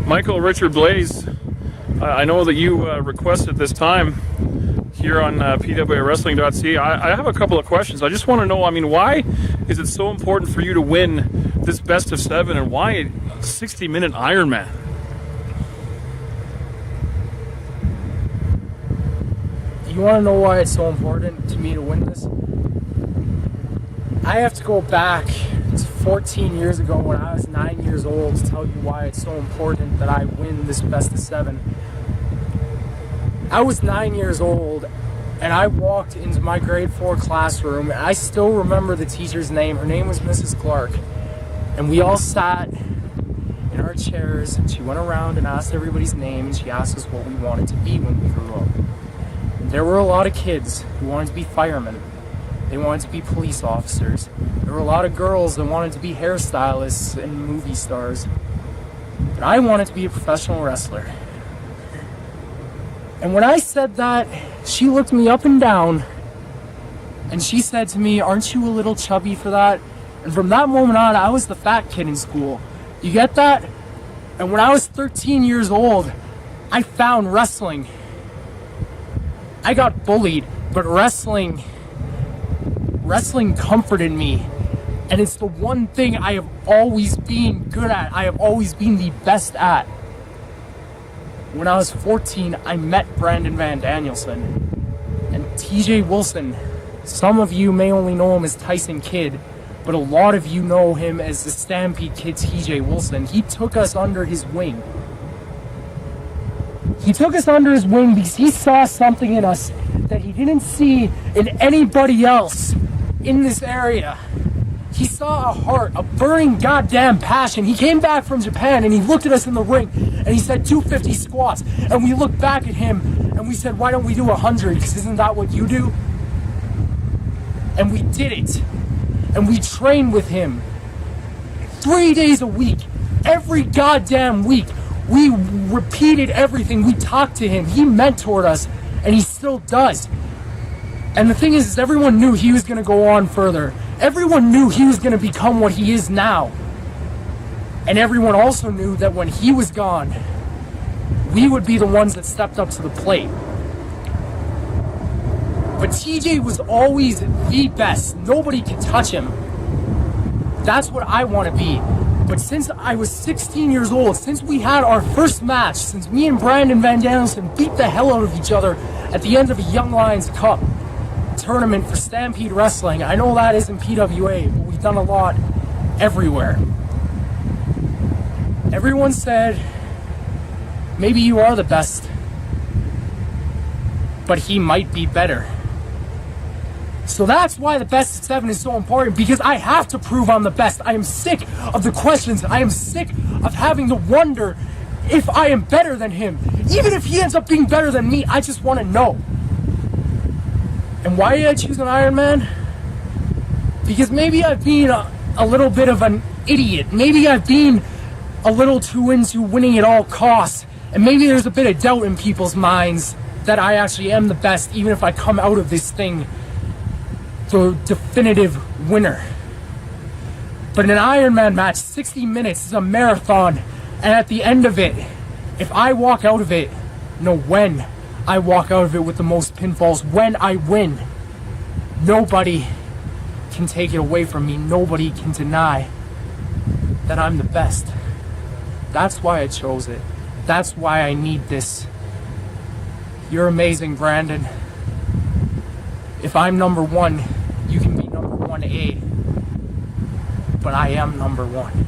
Michael Richard Blais, I know that you requested this time here on PWAWrestling.ca. I have a couple of questions. I just want to know, why is it so important for you to win this best of 7, and why a 60-minute Ironman? You want to know why it's so important to me to win this? I have to go back to 14 years ago when I was 9 years old to tell you why it's so important that I win this best of 7. I was 9 years old and I walked into my grade 4 classroom, and I still remember the teacher's name. Her name was Mrs. Clark. And we all sat in our chairs, and she went around and asked everybody's name, and she asked us what we wanted to be when we grew up. And there were a lot of kids who wanted to be firemen. They wanted to be police officers. There were a lot of girls that wanted to be hairstylists and movie stars. But I wanted to be a professional wrestler. And when I said that, she looked me up and down, and she said to me, "Aren't you a little chubby for that?" And from that moment on, I was the fat kid in school. You get that? And when I was 13 years old, I found wrestling. I got bullied, but wrestling comforted me. And it's the one thing I have always been good at. I have always been the best at. When I was 14, I met Brandon Van Danielson and TJ Wilson. Some of you may only know him as Tyson Kidd, but a lot of you know him as the Stampede Kid, TJ Wilson. He took us under his wing. He took us under his wing because he saw something in us that he didn't see in anybody else in this area. He saw a heart, a burning goddamn passion. He came back from Japan and he looked at us in the ring and he said 250 squats. And we looked back at him and we said, "Why don't we do 100? Because isn't that what you do?" And we did it. And we trained with him 3 days a week, every goddamn week. We repeated everything. We talked to him. He mentored us, and he still does. And the thing is everyone knew he was going to go on further. Everyone knew he was going to become what he is now. And everyone also knew that when he was gone, we would be the ones that stepped up to the plate. But TJ was always the best. Nobody could touch him. That's what I want to be. But since I was 16 years old, since we had our first match, since me and Brandon Van Danielson beat the hell out of each other at the end of a Young Lions Cup tournament for Stampede Wrestling, I know that isn't PWA, but we've done a lot everywhere. Everyone said, "Maybe you are the best, but he might be better." So that's why the best of 7 is so important, because I have to prove I'm the best. I am sick of the questions. I am sick of having to wonder if I am better than him. Even if he ends up being better than me, I just want to know. And why did I choose an Ironman? Because maybe I've been a little bit of an idiot. Maybe I've been a little too into winning at all costs. And maybe there's a bit of doubt in people's minds that I actually am the best, even if I come out of this thing the definitive winner. But in an Ironman match, 60 minutes is a marathon, and at the end of it, if I walk out of it, when I walk out of it with the most pinfalls, when I win, nobody can take it away from me. Nobody can deny that I'm the best. That's why I chose it. That's why I need this. You're amazing, Brandon. If I'm number 1, you can be number 1A, but I am number 1.